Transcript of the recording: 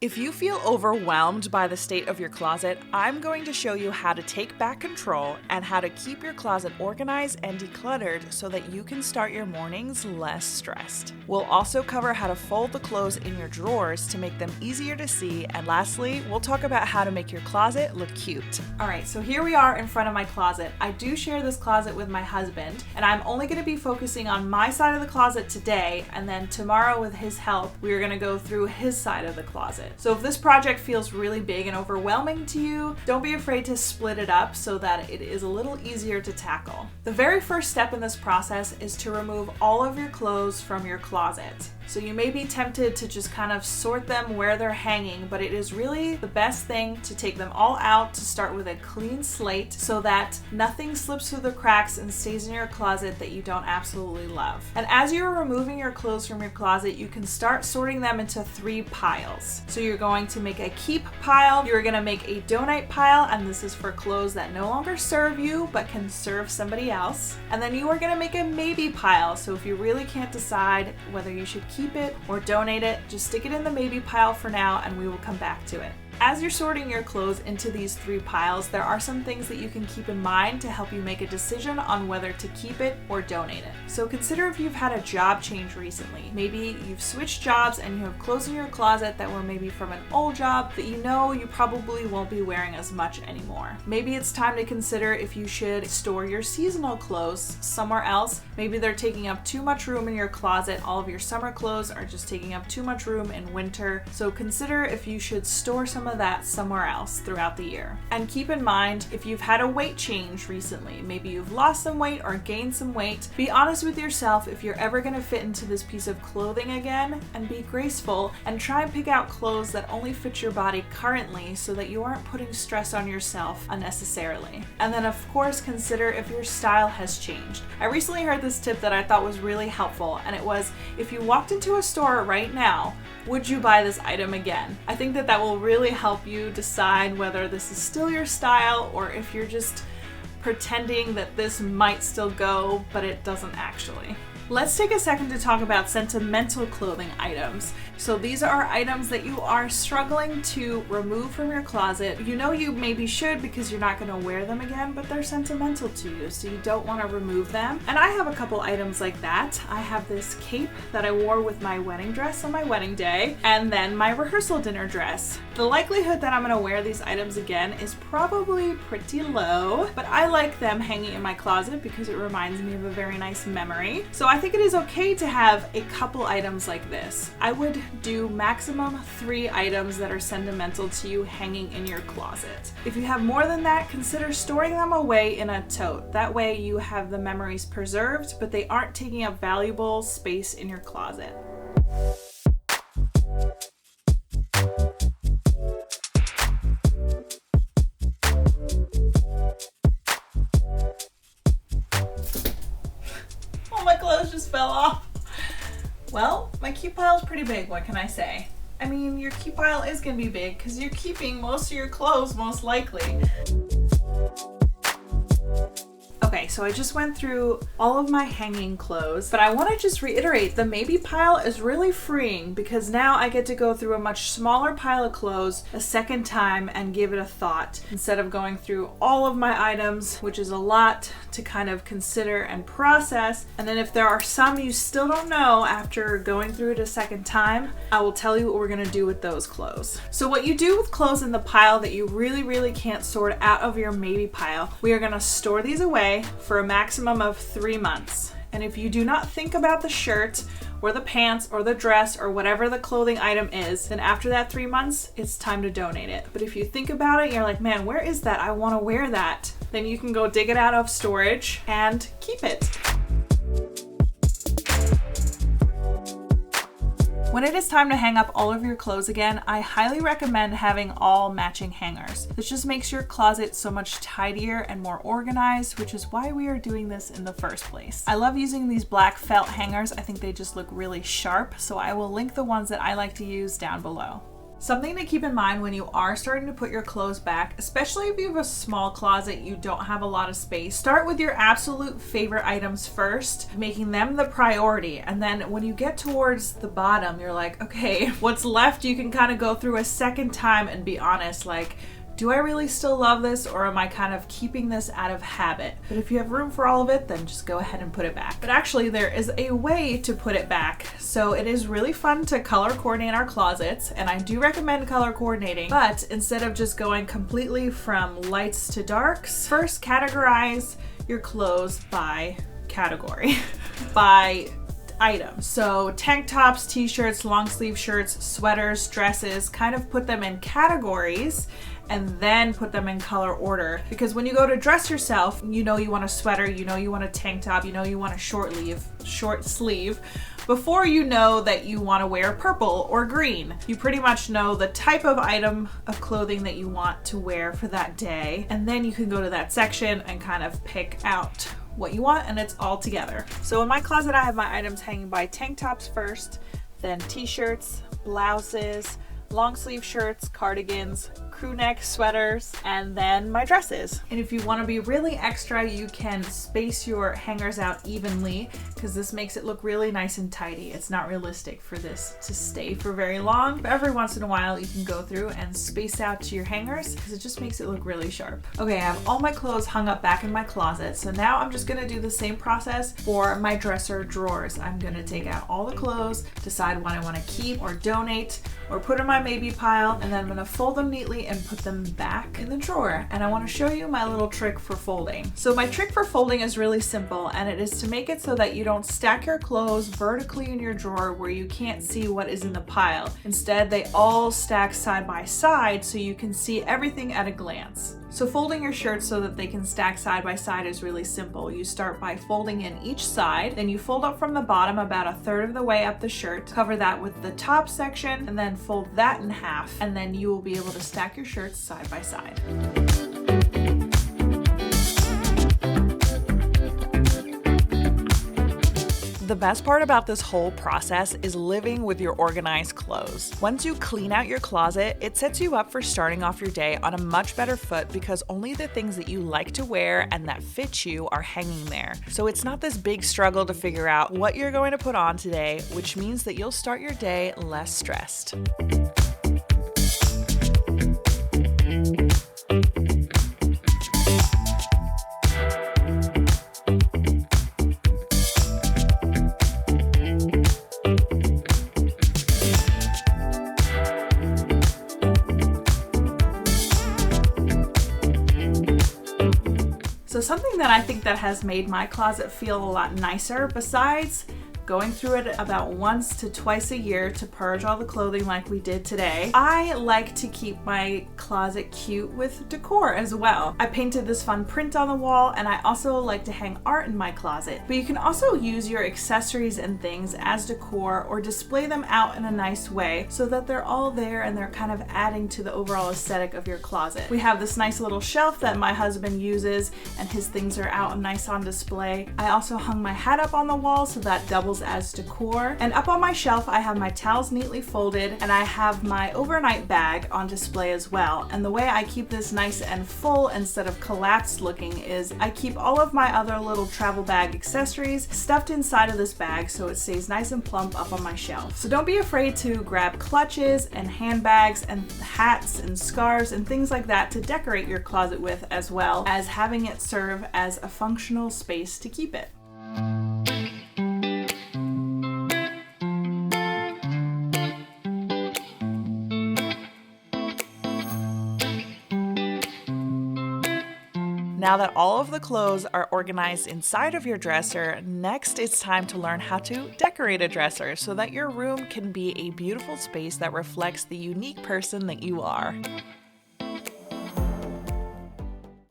If you feel overwhelmed by the state of your closet, I'm going to show you how to take back control and how to keep your closet organized and decluttered so that you can start your mornings less stressed. We'll also cover how to fold the clothes in your drawers to make them easier to see, and lastly, we'll talk about how to make your closet look cute. Alright, so here we are in front of my closet. I do share this closet with my husband, and I'm only going to be focusing on my side of the closet today, and then tomorrow with his help, we're going to go through his side of the closet. So if this project feels really big and overwhelming to you, don't be afraid to split it up so that it is a little easier to tackle. The very first step in this process is to remove all of your clothes from your closet. So you may be tempted to just kind of sort them where they're hanging, but it is really the best thing to take them all out, to start with a clean slate so that nothing slips through the cracks and stays in your closet that you don't absolutely love. And as you're removing your clothes from your closet, you can start sorting them into 3 piles. So you're going to make a keep pile, you're going to make a donate pile, and this is for clothes that no longer serve you but can serve somebody else. And then you are going to make a maybe pile. So if you really can't decide whether you should keep it or donate it, just stick it in the maybe pile for now and we will come back to it. As you're sorting your clothes into these 3 piles, there are some things that you can keep in mind to help you make a decision on whether to keep it or donate it. So consider if you've had a job change recently. Maybe you've switched jobs and you have clothes in your closet that were maybe from an old job that you know you probably won't be wearing as much anymore. Maybe it's time to consider if you should store your seasonal clothes somewhere else. Maybe they're taking up too much room in your closet. All of your summer clothes are just taking up too much room in winter. So consider if you should store some of that somewhere else throughout the year. And keep in mind, if you've had a weight change recently, maybe you've lost some weight or gained some weight, be honest with yourself if you're ever going to fit into this piece of clothing again, and be graceful and try and pick out clothes that only fit your body currently so that you aren't putting stress on yourself unnecessarily. And then of course consider if your style has changed. I recently heard this tip that I thought was really helpful, and it was, if you walked into a store right now, would you buy this item again? I think that will really help you decide whether this is still your style or if you're just pretending that this might still go, but it doesn't actually. Let's take a second to talk about sentimental clothing items. So these are items that you are struggling to remove from your closet. You know you maybe should because you're not going to wear them again, but they're sentimental to you, so you don't want to remove them. And I have a couple items like that. I have this cape that I wore with my wedding dress on my wedding day, and then my rehearsal dinner dress. The likelihood that I'm going to wear these items again is probably pretty low, but I like them hanging in my closet because it reminds me of a very nice memory. So I think it is okay to have a couple items like this. I would do maximum 3 items that are sentimental to you hanging in your closet. If you have more than that, consider storing them away in a tote. That way you have the memories preserved, but they aren't taking up valuable space in your closet. My clothes just fell off. Well, my keep pile is pretty big, what can I say? I mean, your keep pile is gonna be big because you're keeping most of your clothes, most likely. Okay, so I just went through all of my hanging clothes, but I want to just reiterate, the maybe pile is really freeing because now I get to go through a much smaller pile of clothes a second time and give it a thought instead of going through all of my items, which is a lot to kind of consider and process. And then if there are some you still don't know after going through it a second time, I will tell you what we're going to do with those clothes. So what you do with clothes in the pile that you really can't sort out of your maybe pile, we are going to store these away for a maximum of 3 months. And if you do not think about the shirt or the pants or the dress or whatever the clothing item is, then after that 3 months, it's time to donate it. But if you think about it and you're like, man, where is that? I want to wear that. Then you can go dig it out of storage and keep it. When it is time to hang up all of your clothes again, I highly recommend having all matching hangers. This just makes your closet so much tidier and more organized, which is why we are doing this in the first place. I love using these black felt hangers. I think they just look really sharp, so I will link the ones that I like to use down below. Something to keep in mind when you are starting to put your clothes back, especially if you have a small closet, you don't have a lot of space, start with your absolute favorite items first, making them the priority. And then when you get towards the bottom, you're like, okay, what's left you can kind of go through a second time and be honest, like, do I really still love this, or am I kind of keeping this out of habit? But if you have room for all of it, then just go ahead and put it back. But actually there is a way to put it back. So it is really fun to color coordinate our closets, and I do recommend color coordinating, but instead of just going completely from lights to darks, first categorize your clothes by category, by items. So tank tops, t-shirts, long sleeve shirts, sweaters, dresses, kind of put them in categories and then put them in color order. Because when you go to dress yourself, you know you want a sweater, you know you want a tank top, you know you want a short sleeve, before you know that you want to wear purple or green. You pretty much know the type of item of clothing that you want to wear for that day, and then you can go to that section and kind of pick out what you want, and it's all together. So in my closet, I have my items hanging by tank tops first, then t-shirts, blouses, long sleeve shirts, cardigans, crew neck sweaters, and then my dresses. And if you want to be really extra, you can space your hangers out evenly, because this makes it look really nice and tidy. It's not realistic for this to stay for very long, but every once in a while you can go through and space out to your hangers, because it just makes it look really sharp. Okay, I have all my clothes hung up back in my closet, so now I'm just gonna do the same process for my dresser drawers. I'm gonna take out all the clothes, decide what I want to keep or donate or put in my maybe pile, and then I'm gonna fold them neatly and put them back in the drawer. And I want to show you my little trick for folding. So my trick for folding is really simple, and it is to make it so that you don't stack your clothes vertically in your drawer where you can't see what is in the pile. Instead, they all stack side by side so you can see everything at a glance. So folding your shirts so that they can stack side by side is really simple. You start by folding in each side, then you fold up from the bottom about a third of the way up the shirt, cover that with the top section, and then fold that in half, and then you will be able to stack your shirts side by side. The best part about this whole process is living with your organized clothes. Once you clean out your closet, it sets you up for starting off your day on a much better foot, because only the things that you like to wear and that fit you are hanging there. So it's not this big struggle to figure out what you're going to put on today, which means that you'll start your day less stressed. So something that I think that has made my closet feel a lot nicer, besides going through it about once to twice a year to purge all the clothing like we did today, I like to keep my closet cute with decor as well. I painted this fun print on the wall, and I also like to hang art in my closet. But you can also use your accessories and things as decor, or display them out in a nice way so that they're all there and they're kind of adding to the overall aesthetic of your closet. We have this nice little shelf that my husband uses, and his things are out nice on display. I also hung my hat up on the wall, so that doubles as decor. And up on my shelf, I have my towels neatly folded, and I have my overnight bag on display as well. And the way I keep this nice and full instead of collapsed looking is I keep all of my other little travel bag accessories stuffed inside of this bag, so it stays nice and plump up on my shelf. So don't be afraid to grab clutches and handbags and hats and scarves and things like that to decorate your closet with, as well as having it serve as a functional space to keep it. Now that all of the clothes are organized inside of your dresser, next it's time to learn how to decorate a dresser so that your room can be a beautiful space that reflects the unique person that you are.